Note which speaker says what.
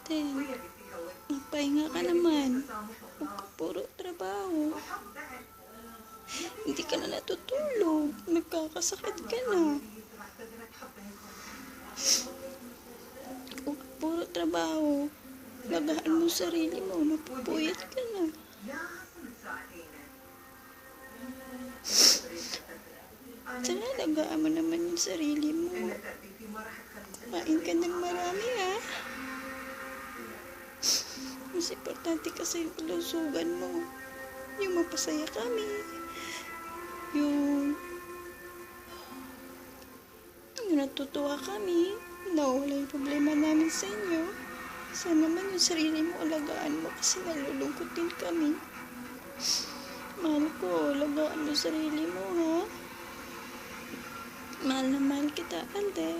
Speaker 1: Ate, magpahinga ka naman. Huwag ka puro trabaho. Hindi ka na natutulog. Nagkakasakit ka na. Huwag ka puro trabaho. Lagaan mo sarili mo. Mapupuyat ka na. Sana lagaan mo naman yung sarili mo. Kain ka ng marami, ha? Mas importante kasi yung kalusugan mo. Yung mapasaya kami. Yung natutuwa kami. Nawala yung problema namin sa inyo. Sana naman yung sarili mo alagaan mo kasi nalulungkot din kami. Mahal ko, alagaan mo sarili mo, ha? Mahal na mahal kita, ate.